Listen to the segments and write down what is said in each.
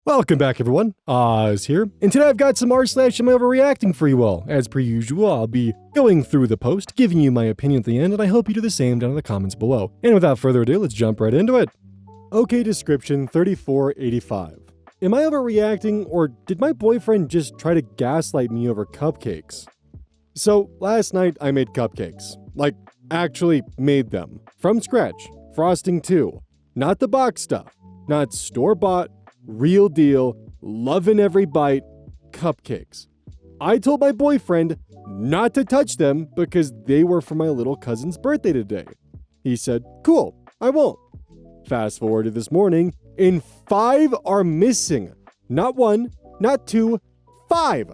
Welcome back, everyone. Oz here, and today I've got some r/AmIOverReacting for you all. As per usual, I'll be going through the post, giving you my opinion at the end, and I hope you do the same down in the comments below. And without further ado, let's jump right into it. Okay, description 3485. Am I overreacting, or did my boyfriend just try to gaslight me over cupcakes? So, last night I made cupcakes. Like, actually made them. From scratch. Frosting too. Not the box stuff. Not store-bought, real deal, loving every bite, cupcakes. I told my boyfriend not to touch them because they were for my little cousin's birthday today. He said, cool, I won't. Fast forward to this morning, and 5 are missing. Not 1, not 2, 5.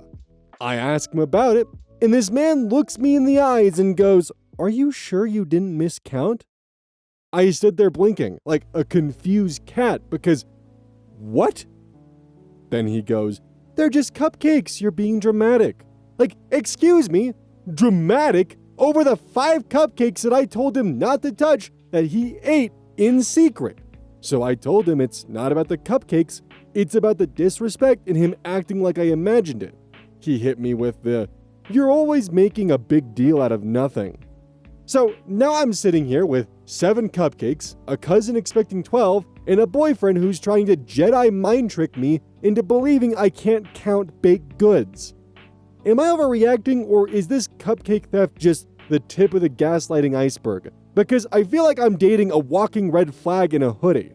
I ask him about it, and this man looks me in the eyes and goes, are you sure you didn't miscount? I stood there blinking like a confused cat because what? Then he goes, they're just cupcakes, you're being dramatic. Like, excuse me, dramatic over the 5 cupcakes that I told him not to touch that he ate in secret. So I told him it's not about the cupcakes, it's about the disrespect and him acting like I imagined it. He hit me with the, you're always making a big deal out of nothing. So now I'm sitting here with 7 cupcakes, a cousin expecting 12, and a boyfriend who's trying to Jedi mind trick me into believing I can't count baked goods. Am I overreacting, or is this cupcake theft just the tip of the gaslighting iceberg? Because I feel like I'm dating a walking red flag in a hoodie.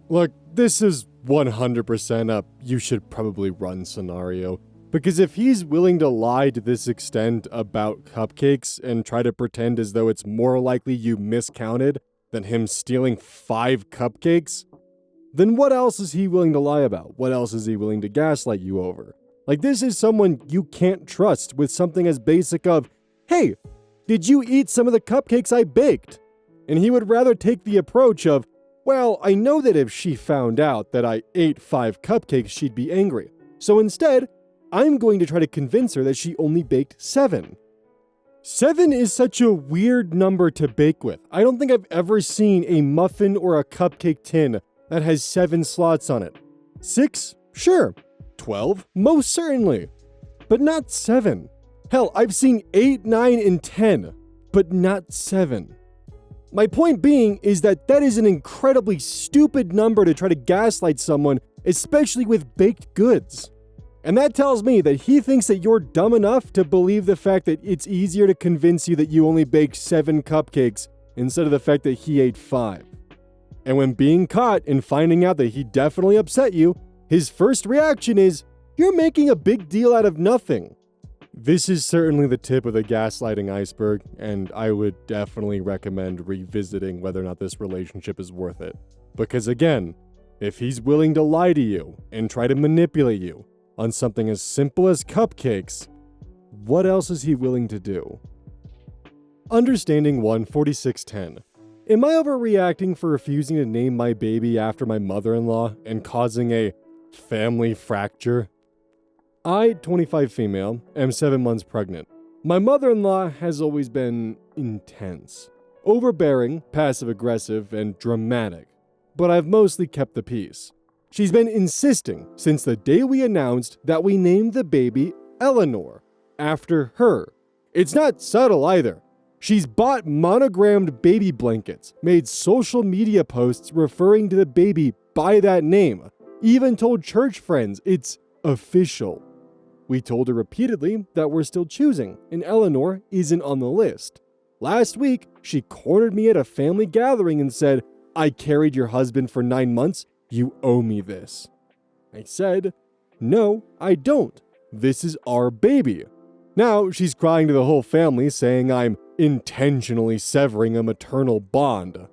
Look, this is 100% a you should probably run scenario. Because if he's willing to lie to this extent about cupcakes and try to pretend as though it's more likely you miscounted than him stealing 5 cupcakes, then what else is he willing to lie about? What else is he willing to gaslight you over? Like, this is someone you can't trust with something as basic of, hey, did you eat some of the cupcakes I baked? And he would rather take the approach of, well, I know that if she found out that I ate 5 cupcakes, she'd be angry. So instead, I'm going to try to convince her that she only baked 7. 7 is such a weird number to bake with. I don't think I've ever seen a muffin or a cupcake tin that has 7 slots on it. 6? Sure. 12? Most certainly. But not 7. Hell, I've seen 8, 9, and 10, but not 7. My point being is that is an incredibly stupid number to try to gaslight someone, especially with baked goods. And that tells me that he thinks that you're dumb enough to believe the fact that it's easier to convince you that you only baked 7 cupcakes instead of the fact that he ate 5. And when being caught and finding out that he definitely upset you, his first reaction is, you're making a big deal out of nothing. This is certainly the tip of the gaslighting iceberg, and I would definitely recommend revisiting whether or not this relationship is worth it. Because again, if he's willing to lie to you and try to manipulate you on something as simple as cupcakes, what else is he willing to do? Understanding 14610. Am I overreacting for refusing to name my baby after my mother-in-law and causing a family fracture? I, 25 female, am 7 months pregnant. My mother-in-law has always been intense, overbearing, passive-aggressive, and dramatic, but I've mostly kept the peace. She's been insisting since the day we announced that we named the baby Eleanor, after her. It's not subtle either. She's bought monogrammed baby blankets, made social media posts referring to the baby by that name, even told church friends it's official. We told her repeatedly that we're still choosing, and Eleanor isn't on the list. Last week, she cornered me at a family gathering and said, I carried your husband for 9 months. You owe me this. I said, no, I don't. This is our baby. Now she's crying to the whole family saying I'm intentionally severing a maternal bond.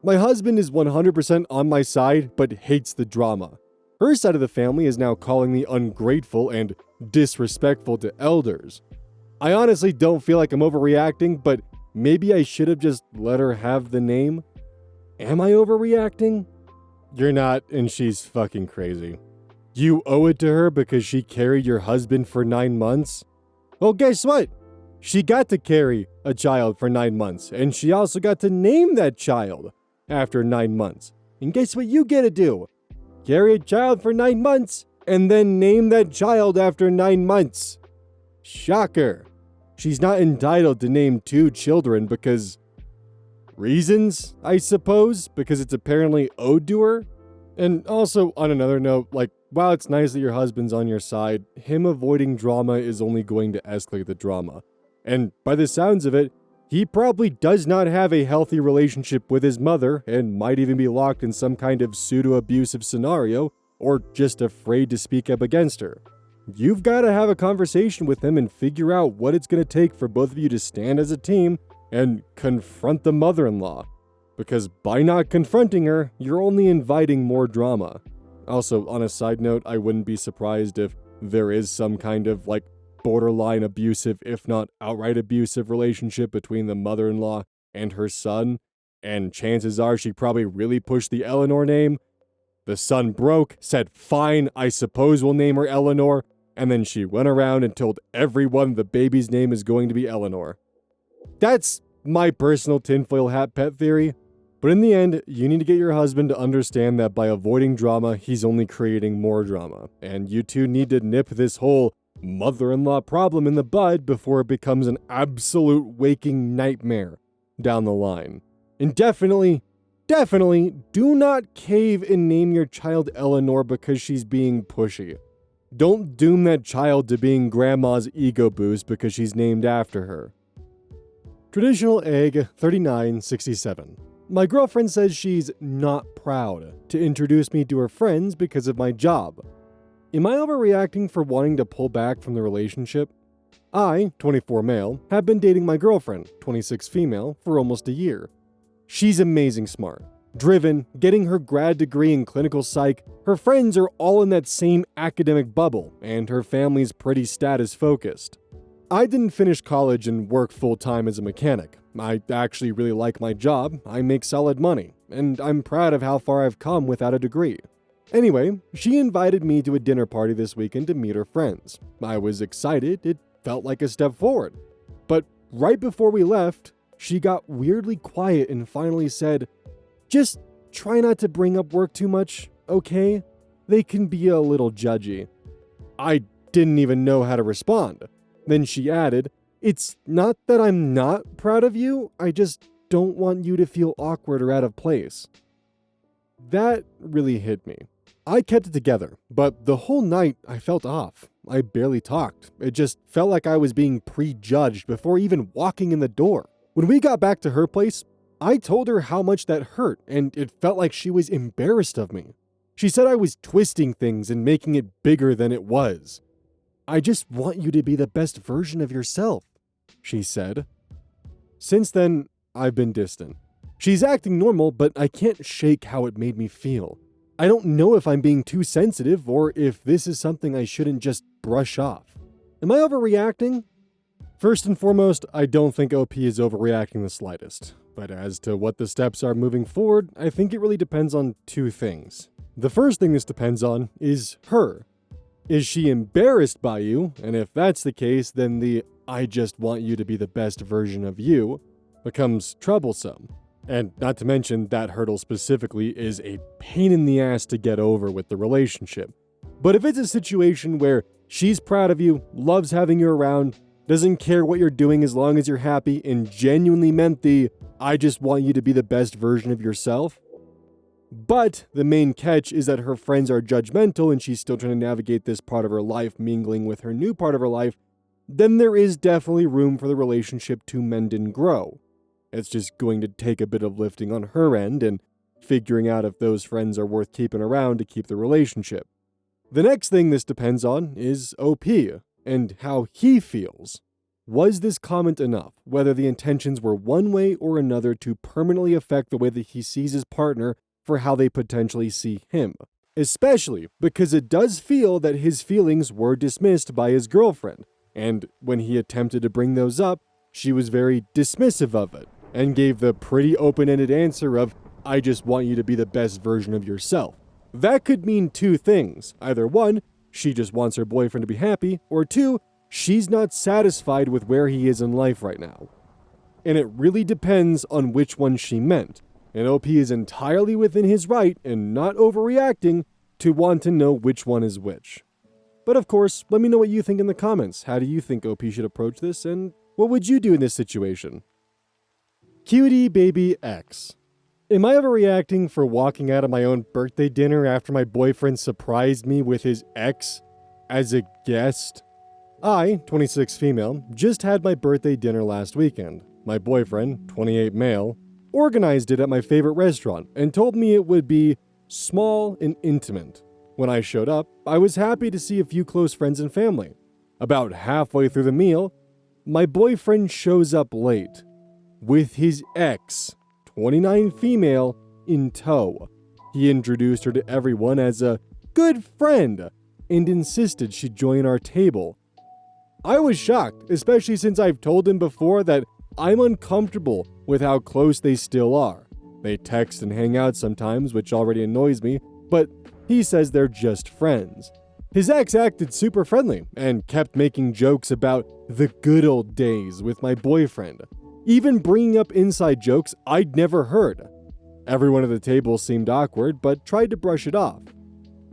My husband is 100% on my side but hates the drama. Her side of the family is now calling me ungrateful and disrespectful to elders. I honestly don't feel like I'm overreacting, but maybe I should have just let her have the name. Am I overreacting? You're not, and she's fucking crazy. You owe it to her because she carried your husband for 9 months? Well, guess what? She got to carry a child for 9 months, and she also got to name that child after 9 months. And guess what you get to do? carry a child for 9 months, and then name that child after 9 months. Shocker. She's not entitled to name 2 children because... reasons, I suppose, because it's apparently owed to her. And also, on another note, while it's nice that your husband's on your side, him avoiding drama is only going to escalate the drama. And by the sounds of it, he probably does not have a healthy relationship with his mother and might even be locked in some kind of pseudo-abusive scenario or just afraid to speak up against her. You've got to have a conversation with him and figure out what it's going to take for both of you to stand as a team and confront the mother-in-law. Because by not confronting her, you're only inviting more drama. Also, on a side note, I wouldn't be surprised if there is some kind of, borderline abusive, if not outright abusive relationship between the mother-in-law and her son, and chances are she probably really pushed the Eleanor name. The son broke, said, fine, I suppose we'll name her Eleanor, and then she went around and told everyone the baby's name is going to be Eleanor. That's my personal tinfoil hat pet theory. But in the end, you need to get your husband to understand that by avoiding drama, he's only creating more drama. And you two need to nip this whole mother-in-law problem in the bud before it becomes an absolute waking nightmare down the line. And definitely do not cave and name your child Eleanor because she's being pushy. Don't doom that child to being grandma's ego boost because she's named after her. Traditional egg 3967. My girlfriend says she's not proud to introduce me to her friends because of my job. Am I overreacting for wanting to pull back from the relationship? I, 24 male, have been dating my girlfriend, 26 female, for almost a year. She's amazing smart, driven, getting her grad degree in clinical psych, her friends are all in that same academic bubble, and her family's pretty status focused. I didn't finish college and work full-time as a mechanic. I actually really like my job, I make solid money, and I'm proud of how far I've come without a degree. Anyway, she invited me to a dinner party this weekend to meet her friends. I was excited, it felt like a step forward. But right before we left, she got weirdly quiet and finally said, "Just try not to bring up work too much, okay? They can be a little judgy." I didn't even know how to respond. Then she added, "It's not that I'm not proud of you, I just don't want you to feel awkward or out of place." That really hit me. I kept it together, but the whole night I felt off. I barely talked. It just felt like I was being prejudged before even walking in the door. When we got back to her place, I told her how much that hurt, and it felt like she was embarrassed of me. She said I was twisting things and making it bigger than it was. "I just want you to be the best version of yourself," she said. Since then, I've been distant. She's acting normal, but I can't shake how it made me feel. I don't know if I'm being too sensitive or if this is something I shouldn't just brush off. Am I overreacting? First and foremost, I don't think OP is overreacting the slightest. But as to what the steps are moving forward, I think it really depends on 2 things. The first thing this depends on is her. Is she embarrassed by you? And if that's the case, then the "I just want you to be the best version of you" becomes troublesome. And not to mention that hurdle specifically is a pain in the ass to get over with the relationship. But if it's a situation where she's proud of you, loves having you around, doesn't care what you're doing as long as you're happy, and genuinely meant the "I just want you to be the best version of yourself," but the main catch is that her friends are judgmental and she's still trying to navigate this part of her life mingling with her new part of her life, then there is definitely room for the relationship to mend and grow. It's just going to take a bit of lifting on her end and figuring out if those friends are worth keeping around to keep the relationship. The next thing this depends on is OP and how he feels. Was this comment enough, whether the intentions were one way or another, to permanently affect the way that he sees his partner for how they potentially see him? Especially because it does feel that his feelings were dismissed by his girlfriend, and when he attempted to bring those up, she was very dismissive of it, and gave the pretty open-ended answer of, "I just want you to be the best version of yourself." That could mean 2 things. Either 1, she just wants her boyfriend to be happy, or 2, she's not satisfied with where he is in life right now. And it really depends on which one she meant. And OP is entirely within his right and not overreacting to want to know which one is which. But of course, let me know what you think in the comments. How do you think OP should approach this, and what would you do in this situation? Cutie Baby X. Am I overreacting for walking out of my own birthday dinner after my boyfriend surprised me with his ex as a guest? I, 26 female, just had my birthday dinner last weekend. My boyfriend, 28 male, organized it at my favorite restaurant and told me it would be small and intimate. When I showed up, I was happy to see a few close friends and family. About halfway through the meal, my boyfriend shows up late with his ex, 29 female, in tow. He introduced her to everyone as a good friend and insisted she join our table. I was shocked, especially since I've told him before that I'm uncomfortable with how close they still are. They text and hang out sometimes, which already annoys me, but he says they're just friends. His ex acted super friendly and kept making jokes about the good old days with my boyfriend, even bringing up inside jokes I'd never heard. Everyone at the table seemed awkward, but tried to brush it off.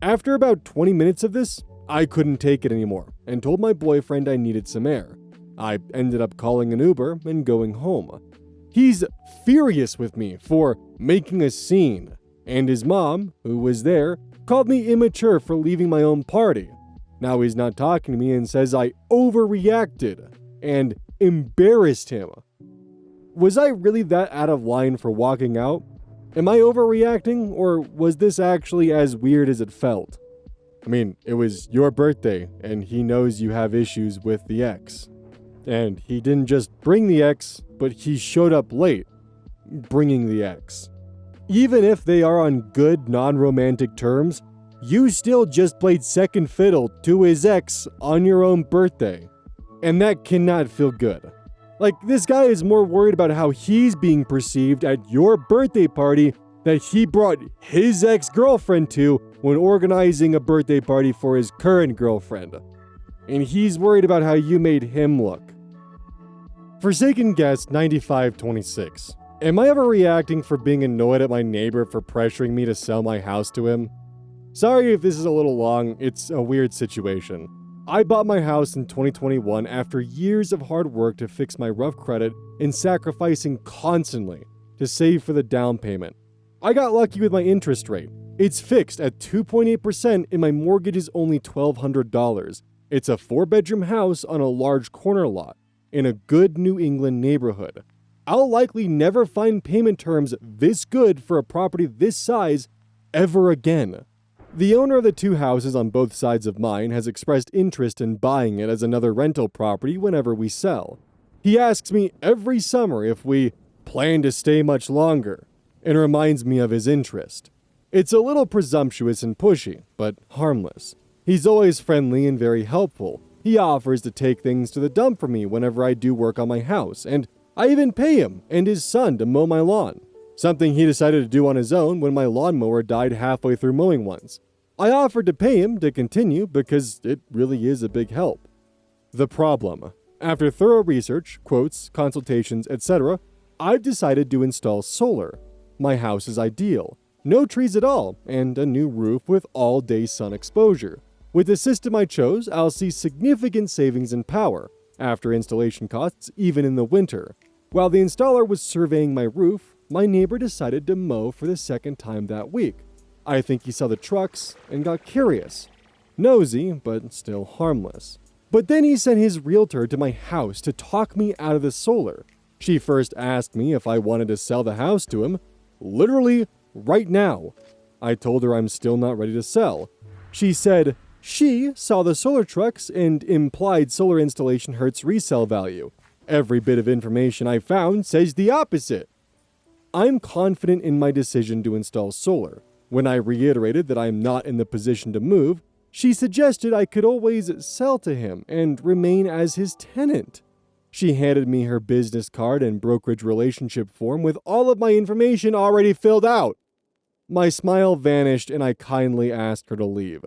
After about 20 minutes of this, I couldn't take it anymore and told my boyfriend I needed some air. I ended up calling an Uber and going home. He's furious with me for making a scene, and his mom, who was there, called me immature for leaving my own party. Now he's not talking to me and says I overreacted and embarrassed him. Was I really that out of line for walking out? Am I overreacting, or was this actually as weird as it felt? I mean, it was your birthday, and he knows you have issues with the ex. And he didn't just bring the ex, but he showed up late, bringing the ex. Even if they are on good, non-romantic terms, you still just played second fiddle to his ex on your own birthday. And that cannot feel good. Like, this guy is more worried about how he's being perceived at your birthday party that he brought his ex-girlfriend to when organizing a birthday party for his current girlfriend. And he's worried about how you made him look. Forsaken Guest 9526. Am I ever reacting for being annoyed at my neighbor for pressuring me to sell my house to him? Sorry if this is a little long, it's a weird situation. I bought my house in 2021 after years of hard work to fix my rough credit and sacrificing constantly to save for the down payment. I got lucky with my interest rate. It's fixed at 2.8% and my mortgage is only $1,200. It's a 4-bedroom house on a large corner lot in a good New England neighborhood. I'll likely never find payment terms this good for a property this size ever again. The owner of the 2 houses on both sides of mine has expressed interest in buying it as another rental property whenever we sell. He asks me every summer if we plan to stay much longer, and reminds me of his interest. It's a little presumptuous and pushy, but harmless. He's always friendly and very helpful. He offers to take things to the dump for me whenever I do work on my house, and I even pay him and his son to mow my lawn. Something he decided to do on his own when my lawnmower died halfway through mowing once. I offered to pay him to continue because it really is a big help. The problem. After thorough research, quotes, consultations, etc., I've decided to install solar. My house is ideal. No trees at all, and a new roof with all-day sun exposure. With the system I chose, I'll see significant savings in power, after installation costs even in the winter. While the installer was surveying my roof, my neighbor decided to mow for the second time that week. I think he saw the trucks and got curious. Nosy, but still harmless. But then he sent his realtor to my house to talk me out of the solar. She first asked me if I wanted to sell the house to him, literally right now. I told her I'm still not ready to sell. She said she saw the solar trucks and implied solar installation hurts resale value. Every bit of information I found says the opposite. I'm confident in my decision to install solar. When I reiterated that I'm not in the position to move, she suggested I could always sell to him and remain as his tenant. She handed me her business card and brokerage relationship form with all of my information already filled out. My smile vanished and I kindly asked her to leave.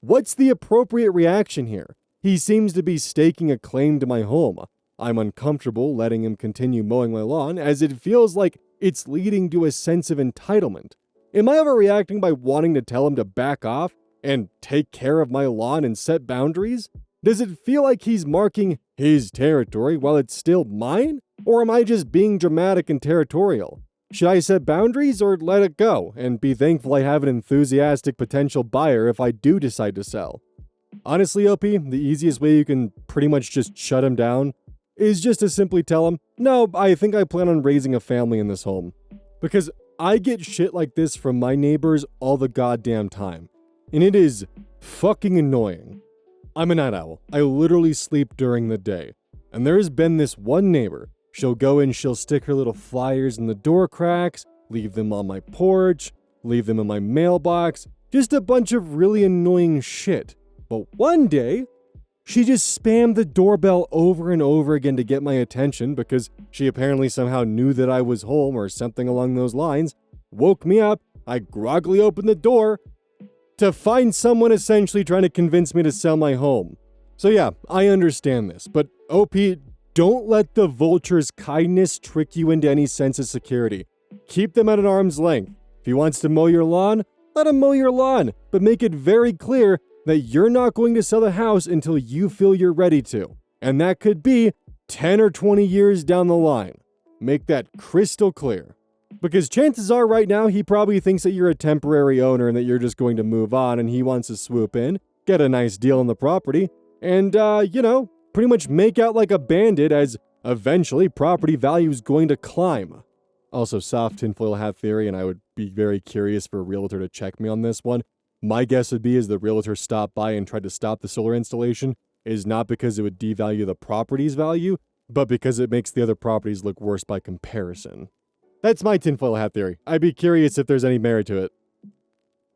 What's the appropriate reaction here? He seems to be staking a claim to my home. I'm uncomfortable letting him continue mowing my lawn as it feels like it's leading to a sense of entitlement. Am I overreacting by wanting to tell him to back off and take care of my lawn and set boundaries? Does it feel like he's marking his territory while it's still mine? Or am I just being dramatic and territorial? Should I set boundaries or let it go and be thankful I have an enthusiastic potential buyer if I do decide to sell? Honestly, OP, the easiest way you can pretty much just shut him down is just to simply tell him, no, I think I plan on raising a family in this home. Because I get shit like this from my neighbors all the goddamn time. And it is fucking annoying. I'm a night owl. I literally sleep during the day. And there's been this one neighbor. She'll go in, she'll stick her little flyers in the door cracks, leave them on my porch, leave them in my mailbox. Just a bunch of really annoying shit. But one day, she just spammed the doorbell over and over again to get my attention because she apparently somehow knew that I was home or something along those lines. Woke me up. I groggily opened the door to find someone essentially trying to convince me to sell my home. So yeah, I understand this, but OP, don't let the vulture's kindness trick you into any sense of security. Keep them at an arm's length. If he wants to mow your lawn, let him mow your lawn, but make it very clear that you're not going to sell the house until you feel you're ready to. And that could be 10 or 20 years down the line. Make that crystal clear. Because chances are right now he probably thinks that you're a temporary owner and that you're just going to move on and he wants to swoop in, get a nice deal on the property, and, pretty much make out like a bandit as eventually property value is going to climb. Also, soft tinfoil hat theory, and I would be very curious for a realtor to check me on this one. My guess would be is the realtor stopped by and tried to stop the solar installation is not because it would devalue the property's value, but because it makes the other properties look worse by comparison. That's my tinfoil hat theory. I'd be curious if there's any merit to it.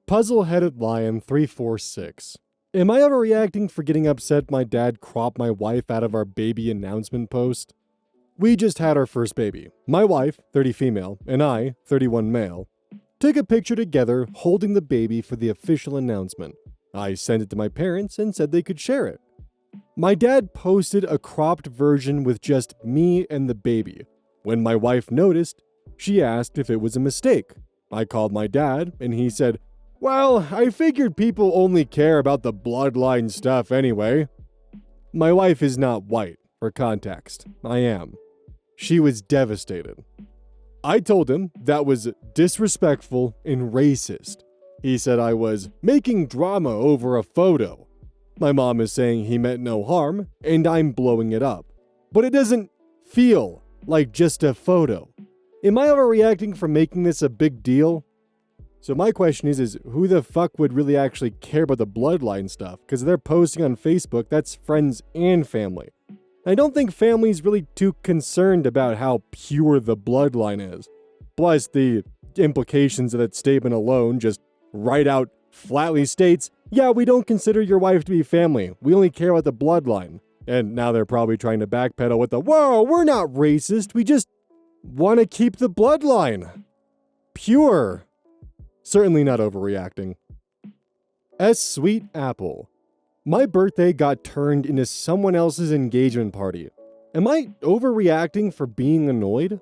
Puzzle-headed lion 346. Am I overreacting for getting upset my dad cropped my wife out of our baby announcement post? We just had our first baby. My wife, 30 female, and I, 31 male, took a picture together holding the baby for the official announcement. I sent it to my parents and said they could share it. My dad posted a cropped version with just me and the baby. When my wife noticed, she asked if it was a mistake. I called my dad and he said, "Well, I figured people only care about the bloodline stuff anyway." My wife is not white, for context. I am. She was devastated. I told him that was disrespectful and racist. He said I was making drama over a photo. My mom is saying he meant no harm, and I'm blowing it up. But it doesn't feel like just a photo. Am I overreacting for making this a big deal? So my question is who the fuck would really actually care about the bloodline stuff? Because they're posting on Facebook, that's friends and family. I don't think family's really too concerned about how pure the bloodline is. Plus, the implications of that statement alone just right out flatly states, yeah, we don't consider your wife to be family. We only care about the bloodline. And now they're probably trying to backpedal with the, whoa, we're not racist. We just want to keep the bloodline pure. Certainly not overreacting. Sweet Apple. My birthday got turned into someone else's engagement party. Am I overreacting for being annoyed?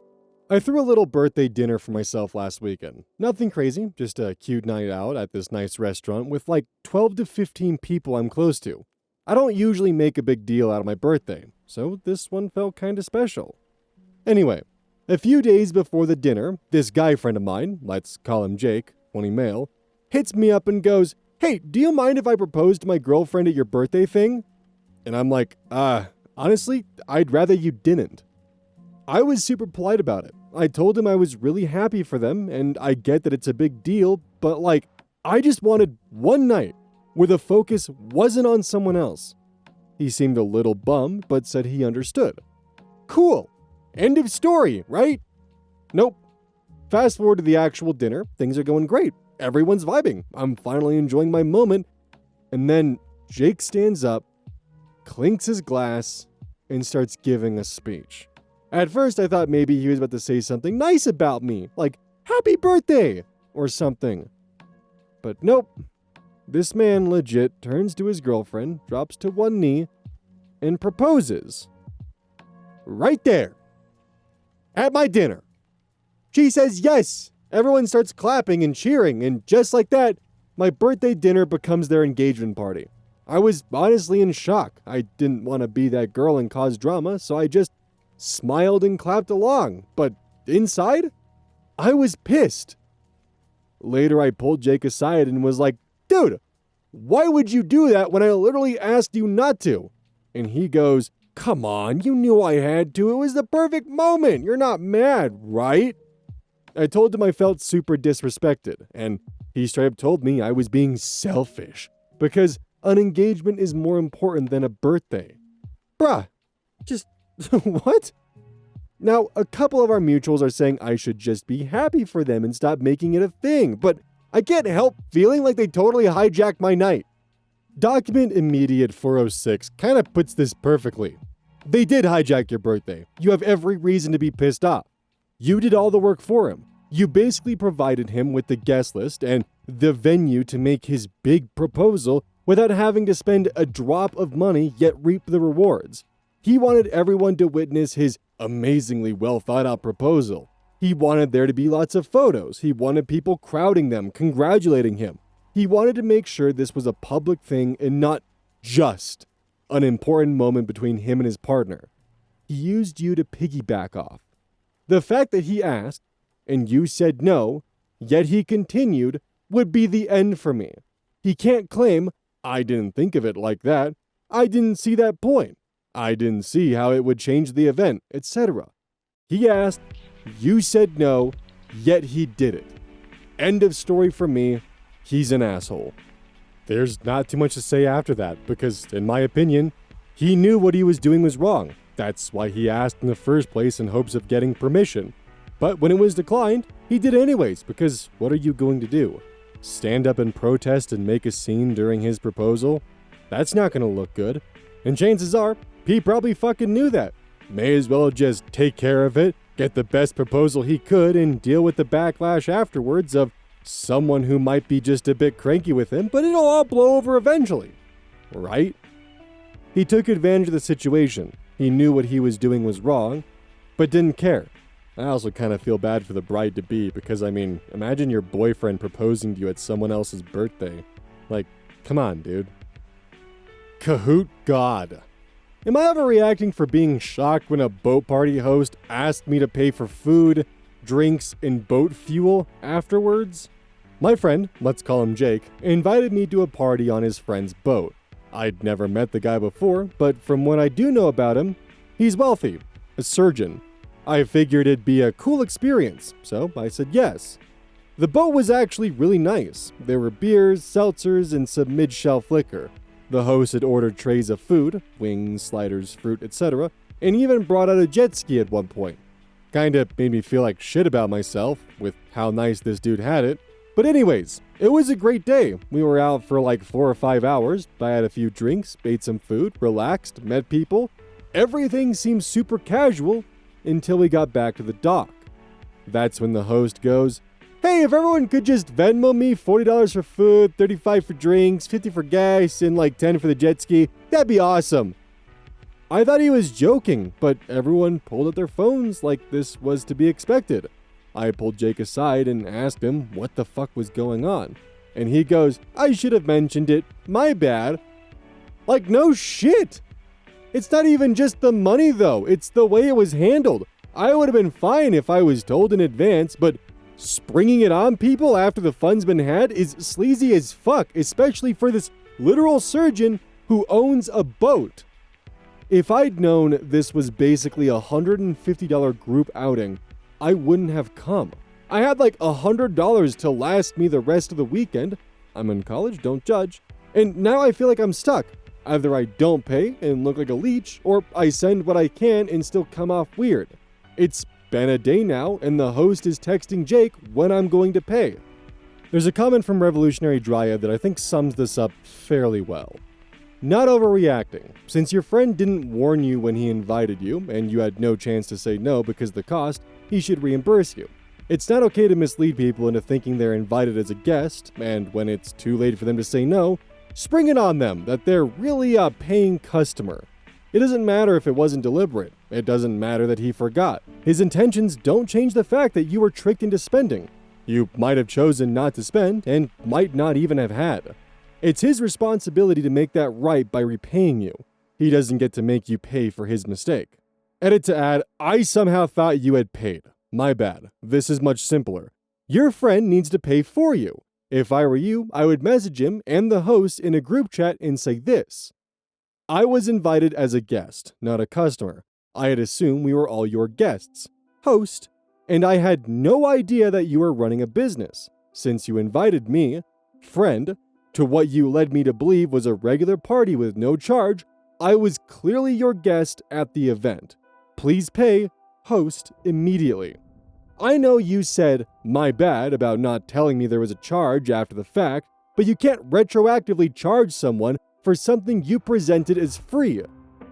I threw a little birthday dinner for myself last weekend. Nothing crazy, just a cute night out at this nice restaurant with like 12 to 15 people I'm close to. I don't usually make a big deal out of my birthday, so this one felt kinda special. Anyway, a few days before the dinner, this guy friend of mine, let's call him Jake, 20 male, hits me up and goes, "Hey, do you mind if I propose to my girlfriend at your birthday thing?" And I'm like, honestly, I'd rather you didn't. I was super polite about it. I told him I was really happy for them, and I get that it's a big deal, but like, I just wanted one night where the focus wasn't on someone else. He seemed a little bummed, but said he understood. Cool. End of story, right? Nope. Fast forward to the actual dinner, things are going great. Everyone's vibing. I'm finally enjoying my moment. And then Jake stands up, clinks his glass, and starts giving a speech. At first, I thought maybe he was about to say something nice about me, like, "Happy birthday," or something. But nope. This man legit turns to his girlfriend, drops to one knee, and proposes. Right there. At my dinner. She says yes. Everyone starts clapping and cheering, and just like that, my birthday dinner becomes their engagement party. I was honestly in shock. I didn't want to be that girl and cause drama, so I just smiled and clapped along. But inside, I was pissed. Later, I pulled Jake aside and was like, "Dude, why would you do that when I literally asked you not to?" And he goes, "Come on, you knew I had to. It was the perfect moment. You're not mad, right?" I told him I felt super disrespected, and he straight up told me I was being selfish because an engagement is more important than a birthday. Bruh, just what? Now, a couple of our mutuals are saying I should just be happy for them and stop making it a thing, but I can't help feeling like they totally hijacked my night. Document Immediate 406 kind of puts this perfectly. They did hijack your birthday. You have every reason to be pissed off. You did all the work for him. You basically provided him with the guest list and the venue to make his big proposal without having to spend a drop of money yet reap the rewards. He wanted everyone to witness his amazingly well thought out proposal. He wanted there to be lots of photos. He wanted people crowding them, congratulating him. He wanted to make sure this was a public thing and not just an important moment between him and his partner. He used you to piggyback off. The fact that he asked, and you said no, yet he continued, would be the end for me. He can't claim, "I didn't think of it like that. I didn't see that point. I didn't see how it would change the event," etc. He asked, you said no, yet he did it. End of story for me. He's an asshole. There's not too much to say after that, because, in my opinion, he knew what he was doing was wrong. That's why he asked in the first place in hopes of getting permission. But when it was declined, he did anyways, because what are you going to do? Stand up and protest and make a scene during his proposal? That's not going to look good. And chances are, he probably fucking knew that. May as well just take care of it, get the best proposal he could, and deal with the backlash afterwards of someone who might be just a bit cranky with him, but it'll all blow over eventually. Right? He took advantage of the situation. He knew what he was doing was wrong, but didn't care. I also kind of feel bad for the bride-to-be because, imagine your boyfriend proposing to you at someone else's birthday. Like, come on, dude. Kahoot God. Am I overreacting for being shocked when a boat party host asked me to pay for food, drinks, and boat fuel afterwards? My friend, let's call him Jake, invited me to a party on his friend's boat. I'd never met the guy before, but from what I do know about him, he's wealthy, a surgeon. I figured it'd be a cool experience, so I said yes. The boat was actually really nice. There were beers, seltzers, and some mid-shelf liquor. The host had ordered trays of food, wings, sliders, fruit, etc., and even brought out a jet ski at one point. Kinda made me feel like shit about myself with how nice this dude had it. But anyways, it was a great day. We were out for like 4 or 5 hours. I had a few drinks, ate some food, relaxed, met people. Everything seemed super casual until we got back to the dock. That's when the host goes, "Hey, if everyone could just Venmo me $40 for food, $35 for drinks, $50 for gas, and like $10 for the jet ski, that'd be awesome." I thought he was joking, but everyone pulled out their phones like this was to be expected. I pulled Jake aside and asked him what the fuck was going on. And he goes, "I should have mentioned it, my bad." Like, no shit! It's not even just the money though, it's the way it was handled. I would have been fine if I was told in advance, but springing it on people after the fun's been had is sleazy as fuck, especially for this literal surgeon who owns a boat. If I'd known this was basically a $150 group outing, I wouldn't have come. I had like $100 to last me the rest of the weekend. I'm in college, don't judge. And now I feel like I'm stuck. Either I don't pay and look like a leech, or I send what I can and still come off weird. It's been a day now, and the host is texting Jake when I'm going to pay. There's a comment from Revolutionary Dryad that I think sums this up fairly well. Not overreacting. Since your friend didn't warn you when he invited you, and you had no chance to say no because of the cost, he should reimburse you. It's not okay to mislead people into thinking they're invited as a guest, and when it's too late for them to say no, spring it on them that they're really a paying customer. It doesn't matter if it wasn't deliberate. It doesn't matter that he forgot. His intentions don't change the fact that you were tricked into spending. you might have chosen not to spend and might not even have had. It's his responsibility to make that right by repaying you. He doesn't get to make you pay for his mistake. Edit to add, I somehow thought you had paid. My bad. This is much simpler. Your friend needs to pay for you. If I were you, I would message him and the host in a group chat and say this: I was invited as a guest, not a customer. I had assumed we were all your guests. Host. And I had no idea that you were running a business. Since you invited me, friend, to what you led me to believe was a regular party with no charge, I was clearly your guest at the event. Please pay, host, immediately. I know you said, my bad, about not telling me there was a charge after the fact, but you can't retroactively charge someone for something you presented as free.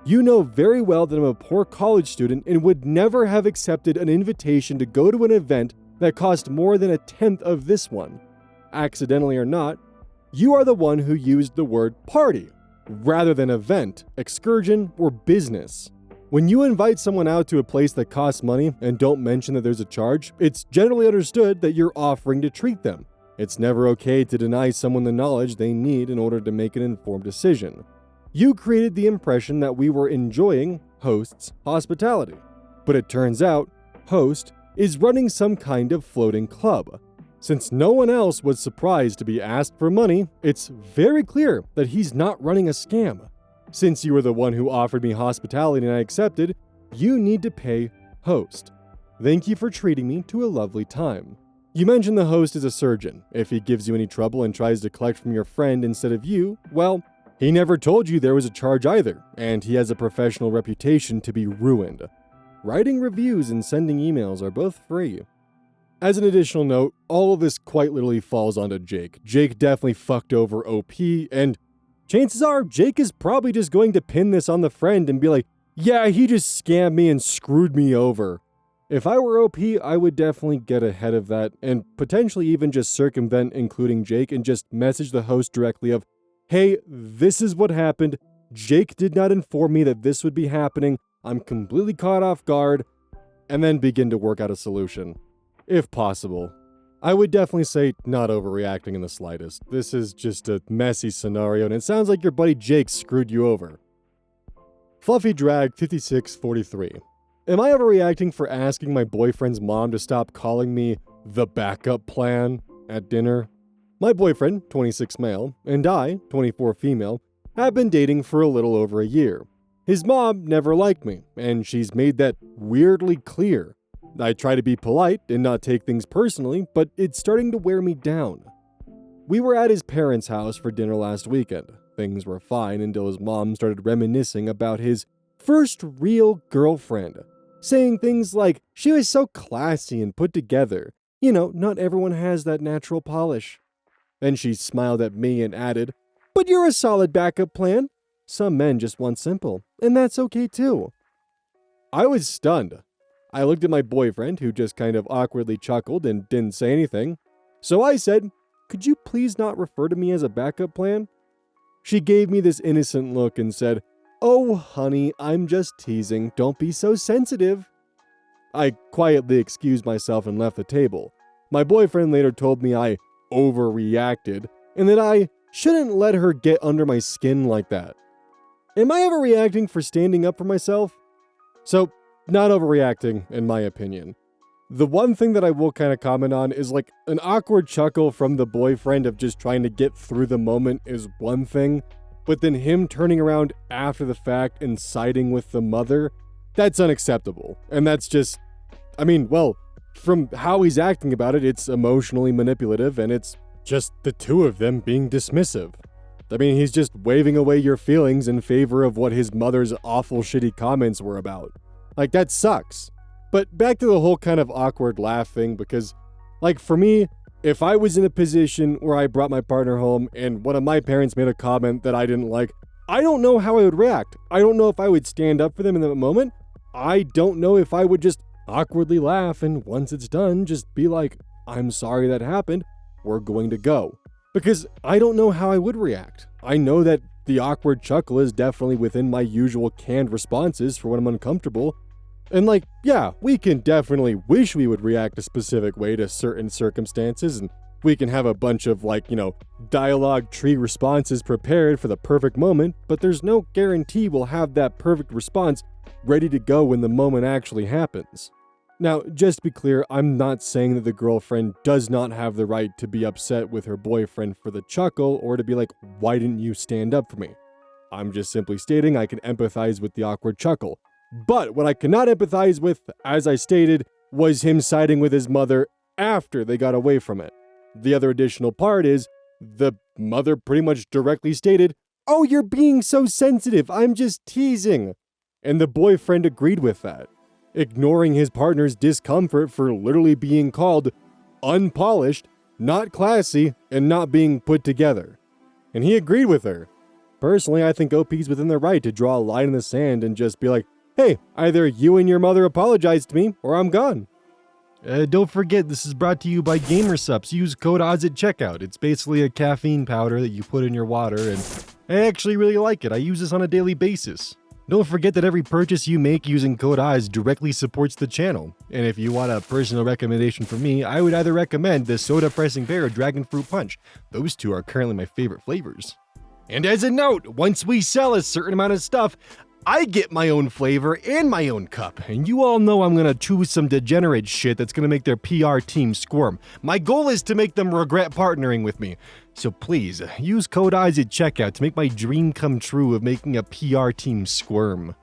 You know very well that I'm a poor college student and would never have accepted an invitation to go to an event that cost more than a tenth of this one. Accidentally or not, you are the one who used the word party, rather than event, excursion, or business. When you invite someone out to a place that costs money and don't mention that there's a charge, it's generally understood that you're offering to treat them. It's never okay to deny someone the knowledge they need in order to make an informed decision. You created the impression that we were enjoying host's hospitality. But it turns out, host is running some kind of floating club. Since no one else was surprised to be asked for money, it's very clear that he's not running a scam. Since you were the one who offered me hospitality and I accepted, you need to pay host. Thank you for treating me to a lovely time. You mentioned the host is a surgeon. If he gives you any trouble and tries to collect from your friend instead of you, well, he never told you there was a charge either, and he has a professional reputation to be ruined. Writing reviews and sending emails are both free. As an additional note, all of this quite literally falls onto Jake. Jake definitely fucked over OP, and chances are Jake is probably just going to pin this on the friend and be like, yeah, he just scammed me and screwed me over. If I were OP, I would definitely get ahead of that and potentially even just circumvent including Jake and just message the host directly of, hey, this is what happened. Jake did not inform me that this would be happening. I'm completely caught off guard, and then begin to work out a solution. If possible. I would definitely say not overreacting in the slightest. This is just a messy scenario, and it sounds like your buddy Jake screwed you over. Fluffy Drag 5643. Am I overreacting for asking my boyfriend's mom to stop calling me the backup plan at dinner? My boyfriend, 26 male, and I, 24 female, have been dating for a little over a year. His mom never liked me, and she's made that weirdly clear. I try to be polite and not take things personally, but it's starting to wear me down. We were at his parents' house for dinner last weekend. Things were fine until his mom started reminiscing about his first real girlfriend, saying things like she was so classy and put together. You know, not everyone has that natural polish. Then she smiled at me and added, but you're a solid backup plan. Some men just want simple, and that's okay too. I was stunned. I looked at my boyfriend, who just kind of awkwardly chuckled and didn't say anything. So I said, could you please not refer to me as a backup plan? She gave me this innocent look and said, oh honey, I'm just teasing, don't be so sensitive. I quietly excused myself and left the table. My boyfriend later told me I overreacted and that I shouldn't let her get under my skin like that. Am I overreacting for standing up for myself? So, not overreacting, in my opinion. The one thing that I will kind of comment on is like an awkward chuckle from the boyfriend of just trying to get through the moment is one thing, but then him turning around after the fact and siding with the mother, that's unacceptable. And that's just, I mean, well, from how he's acting about it, it's emotionally manipulative and it's just the two of them being dismissive. I mean, he's just waving away your feelings in favor of what his mother's awful shitty comments were about. Like, that sucks. But back to the whole kind of awkward laugh thing, because, like, for me, if I was in a position where I brought my partner home and one of my parents made a comment that I didn't like, I don't know how I would react. I don't know if I would stand up for them in that moment. I don't know if I would just awkwardly laugh and once it's done, just be like, I'm sorry that happened. We're going to go. Because I don't know how I would react. I know that the awkward chuckle is definitely within my usual canned responses for when I'm uncomfortable, And like, yeah, we can definitely wish we would react a specific way to certain circumstances, and we can have a bunch of like, dialogue tree responses prepared for the perfect moment, but there's no guarantee we'll have that perfect response ready to go when the moment actually happens. Now, just to be clear, I'm not saying that the girlfriend does not have the right to be upset with her boyfriend for the chuckle or to be like, why didn't you stand up for me? I'm just simply stating I can empathize with the awkward chuckle. But what I cannot empathize with, as I stated, was him siding with his mother after they got away from it. The other additional part is, the mother pretty much directly stated, "Oh, you're being so sensitive, I'm just teasing." And the boyfriend agreed with that, ignoring his partner's discomfort for literally being called unpolished, not classy, and not being put together. And he agreed with her. Personally, I think OP's within their right to draw a line in the sand and just be like, hey, either you and your mother apologize to me, or I'm gone. Don't forget, this is brought to you by GamerSupps. Use code ODDS at checkout. It's basically a caffeine powder that you put in your water, and I actually really like it. I use this on a daily basis. Don't forget that every purchase you make using code ODDS directly supports the channel. And if you want a personal recommendation from me, I would either recommend the Soda Pressing Bear or Dragon Fruit Punch. Those two are currently my favorite flavors. And as a note, once we sell a certain amount of stuff, I get my own flavor and my own cup, and you all know I'm gonna choose some degenerate shit that's gonna make their PR team squirm. My goal is to make them regret partnering with me. So please, use code ODDS at checkout to make my dream come true of making a PR team squirm.